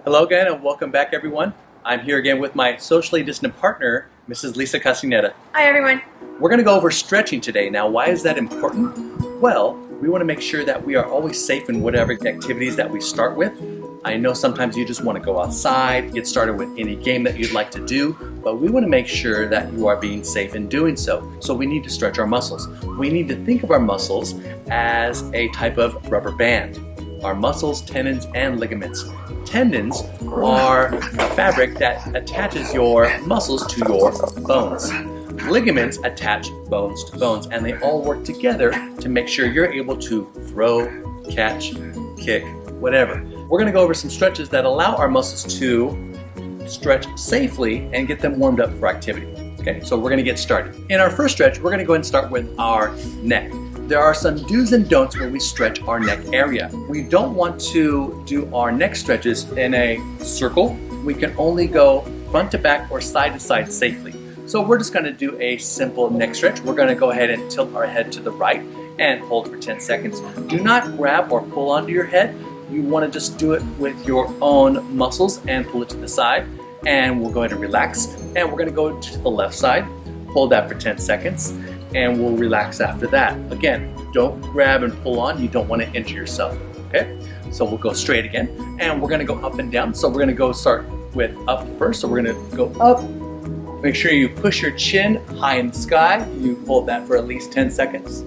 Hello again and welcome back everyone. I'm here again with my socially distant partner, Mrs. Lisa Casineta. Hi everyone. We're going to go over stretching today. Now, why is that important? Well, we want to make sure that we are always safe in whatever activities that we start with. I know sometimes you just want to go outside, get started with any game that you'd like to do, but we want to make sure that you are being safe in doing so. So we need to stretch our muscles. We need to think of our muscles as a type of rubber band. Our muscles, tendons, and ligaments. Tendons are a fabric that attaches your muscles to your bones. Ligaments attach bones to bones, and they all work together to make sure you're able to throw, catch, kick, whatever. We're going to go over some stretches that allow our muscles to stretch safely and get them warmed up for activity. Okay, so we're going to get started. In our first stretch, we're going to go ahead and start with our neck. There are some do's and don'ts when we stretch our neck area. We don't want to do our neck stretches in a circle. We can only go front to back or side to side safely. So we're just going to do a simple neck stretch. We're going to go ahead and tilt our head to the right and hold for 10 seconds. Do not grab or pull onto your head. You want to just do it with your own muscles and pull it to the side. And we'll go ahead and relax. And we're going to go to the left side. Hold that for 10 seconds. And we'll relax after that. Again, don't grab and pull on. You don't want to injure yourself. Okay? So we'll go straight again. And we're going to go up and down. So we're going to go start with up first. So we're going to go up. Make sure you push your chin high in the sky. You hold that for at least 10 seconds.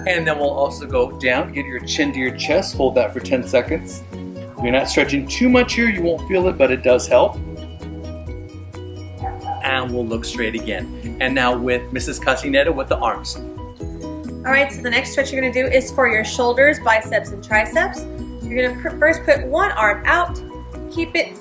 And then we'll also go down. Get your chin to your chest. Hold that for 10 seconds. You're not stretching too much here. You won't feel it, but it does help. And we'll look straight again. And now with Mrs. Casineta with the arms. All right, so the next stretch you're going to do is for your shoulders, biceps, and triceps. You're going to first put one arm out, keep it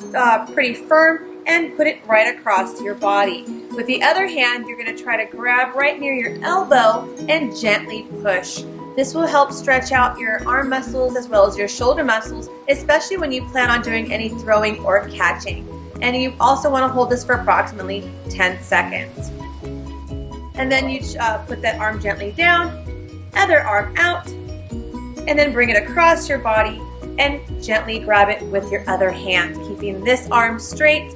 pretty firm, and put it right across your body. With the other hand, you're going to try to grab right near your elbow and gently push. This will help stretch out your arm muscles as well as your shoulder muscles, especially when you plan on doing any throwing or catching. And you also want to hold this for approximately 10 seconds. And then you put that arm gently down, other arm out, and then bring it across your body and gently grab it with your other hand, keeping this arm straight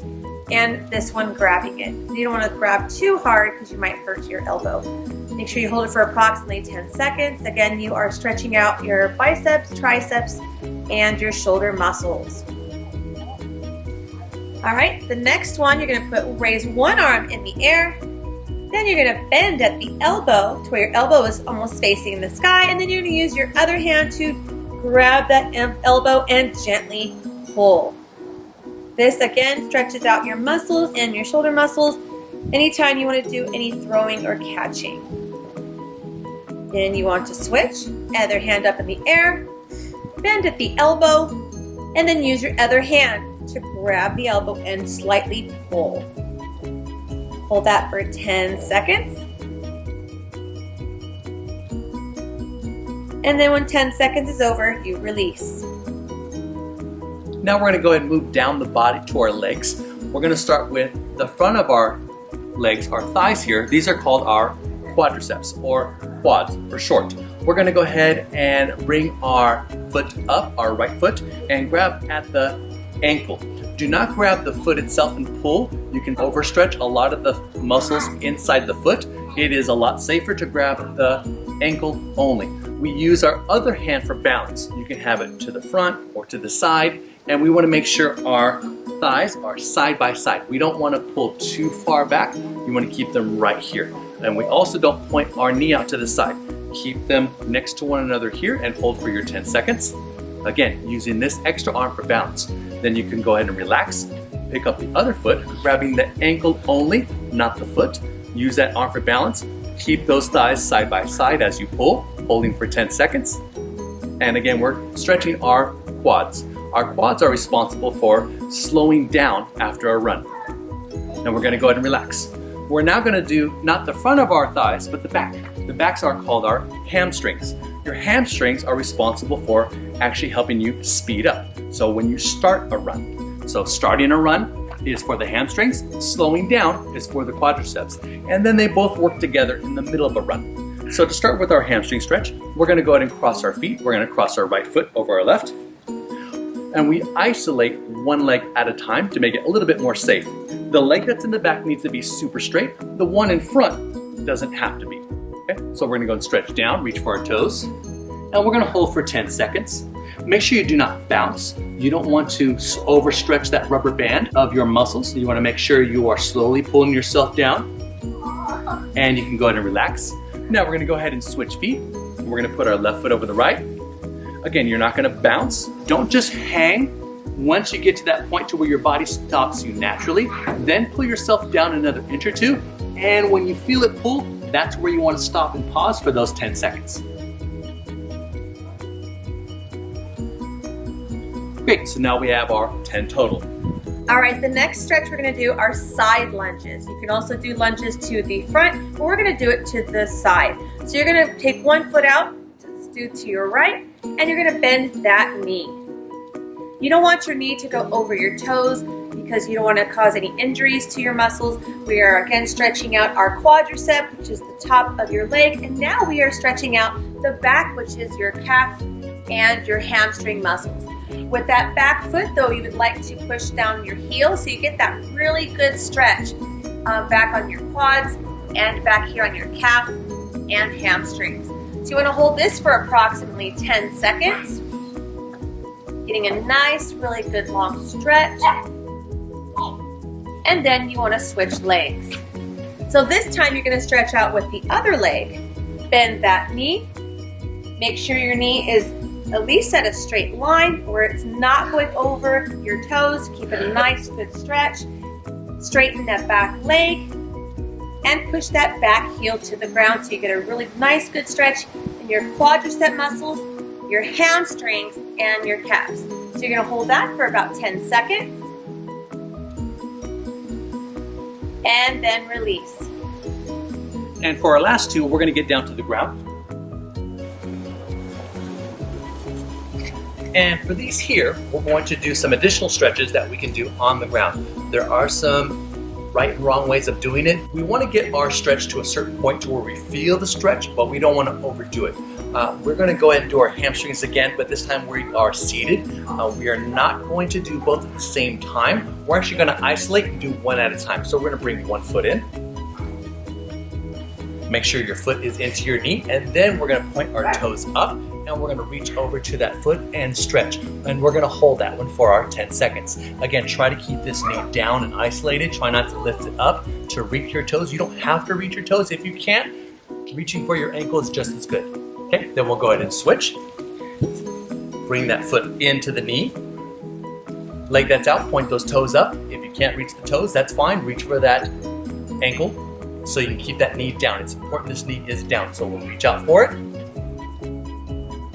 and this one grabbing it. You don't want to grab too hard because you might hurt your elbow. Make sure you hold it for approximately 10 seconds. Again, you are stretching out your biceps, triceps, and your shoulder muscles. All right, the next one, you're going to raise one arm in the air. Then you're going to bend at the elbow to where your elbow is almost facing the sky. And then you're going to use your other hand to grab that elbow and gently pull. This again stretches out your muscles and your shoulder muscles anytime you want to do any throwing or catching. Then you want to switch, other hand up in the air, bend at the elbow, and then use your other hand to grab the elbow and slightly pull. Hold that for 10 seconds. And then when 10 seconds is over, you release. Now we're going to go ahead and move down the body to our legs. We're going to start with the front of our legs, our thighs here. These are called our quadriceps or quads for short. We're going to go ahead and bring our foot up, our right foot, and grab at the ankle. Do not grab the foot itself and pull. You can overstretch a lot of the muscles inside the foot. It is a lot safer to grab the ankle only. We use our other hand for balance. You can have it to the front or to the side, and we want to make sure our thighs are side by side. We don't want to pull too far back. You want to keep them right here. And we also don't point our knee out to the side. Keep them next to one another here and hold for your 10 seconds. Again, using this extra arm for balance. Then you can go ahead and relax. Pick up the other foot, grabbing the ankle only, not the foot. Use that arm for balance. Keep those thighs side by side as you pull, holding for 10 seconds. And again, we're stretching our quads. Our quads are responsible for slowing down after a run. Now we're going to go ahead and relax. We're now going to do not the front of our thighs, but the back. The backs are called our hamstrings. Your hamstrings are responsible for actually helping you speed up. So when you start a run. So starting a run is for the hamstrings, slowing down is for the quadriceps. And then they both work together in the middle of a run. So to start with our hamstring stretch, we're going to go ahead and cross our feet. We're going to cross our right foot over our left. and we isolate one leg at a time to make it a little bit more safe. The leg that's in the back needs to be super straight. The one in front doesn't have to be. Okay? So we're gonna go and stretch down, reach for our toes, and we're gonna hold for 10 seconds. Make sure you do not bounce. You don't want to overstretch that rubber band of your muscles. You wanna make sure you are slowly pulling yourself down, and you can go ahead and relax. Now we're gonna go ahead and switch feet. We're gonna put our left foot over the right. Again, you're not gonna bounce. Don't just hang. Once you get to that point to where your body stops you naturally, then pull yourself down another inch or two. And when you feel it pull, that's where you want to stop and pause for those 10 seconds. Great, so now we have our 10 total. All right, the next stretch we're gonna do are side lunges. You can also do lunges to the front, but we're gonna do it to the side. So you're gonna take one foot out, let's do to your right, and you're gonna bend that knee. You don't want your knee to go over your toes because you don't want to cause any injuries to your muscles. We are again stretching out our quadriceps, which is the top of your leg, and now we are stretching out the back, which is your calf and your hamstring muscles. With that back foot though, you would like to push down your heel so you get that really good stretch back on your quads and back here on your calf and hamstrings. So you want to hold this for approximately 10 seconds. Getting a nice, really good long stretch. And then you want to switch legs. So this time you're going to stretch out with the other leg. Bend that knee. Make sure your knee is at least at a straight line where it's not going over your toes. Keep it a nice, good stretch. Straighten that back leg and push that back heel to the ground so you get a really nice, good stretch in your quadricep muscles, your hamstrings, and your calves. So you're gonna hold that for about 10 seconds. And then release. And for our last two, we're gonna get down to the ground. And for these here, we're going to do some additional stretches that we can do on the ground. There are some right and wrong ways of doing it. We want to get our stretch to a certain point to where we feel the stretch, but we don't want to overdo it. We're going to go ahead and do our hamstrings again, but this time we are seated. We are not going to do both at the same time. We're actually going to isolate and do one at a time. So we're going to bring one foot in. Make sure your foot is into your knee, and then we're going to point our toes up, and we're going to reach over to that foot and stretch. And we're going to hold that one for our 10 seconds. Again, try to keep this knee down and isolated. Try not to lift it up to reach your toes. You don't have to reach your toes. If you can't, reaching for your ankle is just as good. Okay, then we'll go ahead and switch. Bring that foot into the knee. Leg that's out, point those toes up. If you can't reach the toes, that's fine. Reach for that ankle so you can keep that knee down. It's important this knee is down, so we'll reach out for it.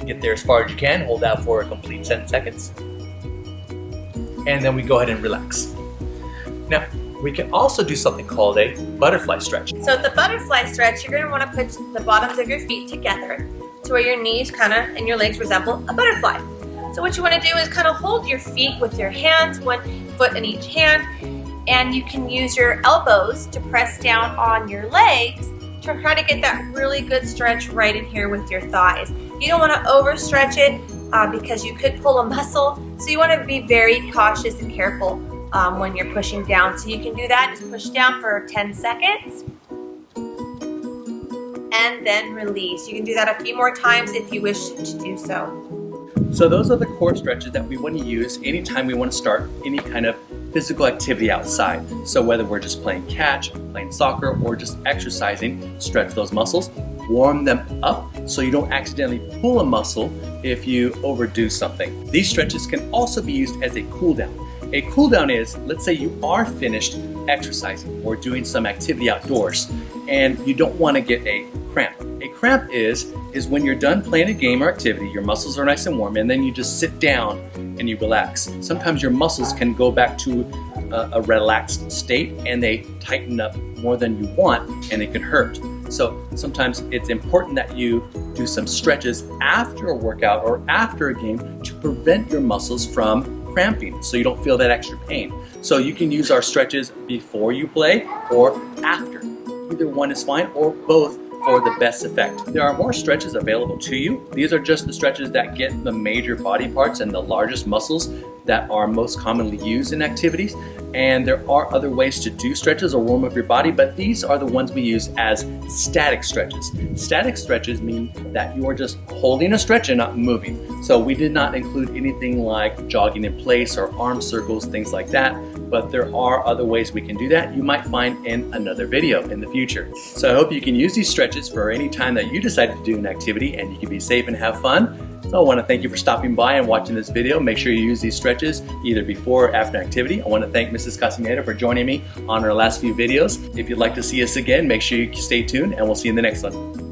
Get there as far as you can. Hold that for a complete 10 seconds. And then we go ahead and relax. Now, we can also do something called a butterfly stretch. So the butterfly stretch, you're going to want to put the bottoms of your feet together to where your knees kind of and your legs resemble a butterfly. So what you want to do is kind of hold your feet with your hands, one foot in each hand, and you can use your elbows to press down on your legs to try to get that really good stretch right in here with your thighs. You don't want to overstretch it because you could pull a muscle, so you want to be very cautious and careful when you're pushing down. So you can do that, just push down for 10 seconds and then release. You can do that a few more times if you wish to do so. So those are the core stretches that we want to use anytime we want to start any kind of physical activity outside. So whether we're just playing catch, playing soccer, or just exercising, stretch those muscles, warm them up so you don't accidentally pull a muscle if you overdo something. These stretches can also be used as a cool down. A cool down is, let's say you are finished exercising or doing some activity outdoors and you don't want to get a cramp. A cramp is when you're done playing a game or activity, your muscles are nice and warm, and then you just sit down and you relax. Sometimes your muscles can go back to a relaxed state and they tighten up more than you want and it can hurt. So sometimes it's important that you do some stretches after a workout or after a game to prevent your muscles from cramping so you don't feel that extra pain. So you can use our stretches before you play or after. Either one is fine, or both for the best effect. There are more stretches available to you. These are just the stretches that get the major body parts and the largest muscles that are most commonly used in activities. And there are other ways to do stretches or warm up your body, but these are the ones we use as static stretches. Static stretches mean that you are just holding a stretch and not moving. So we did not include anything like jogging in place or arm circles, things like that, but there are other ways we can do that you might find in another video in the future. So I hope you can use these stretches for any time that you decide to do an activity and you can be safe and have fun. So I want to thank you for stopping by and watching this video. Make sure you use these stretches either before or after activity. I want to thank Mrs. Casimiro for joining me on our last few videos. If you'd like to see us again, make sure you stay tuned and we'll see you in the next one.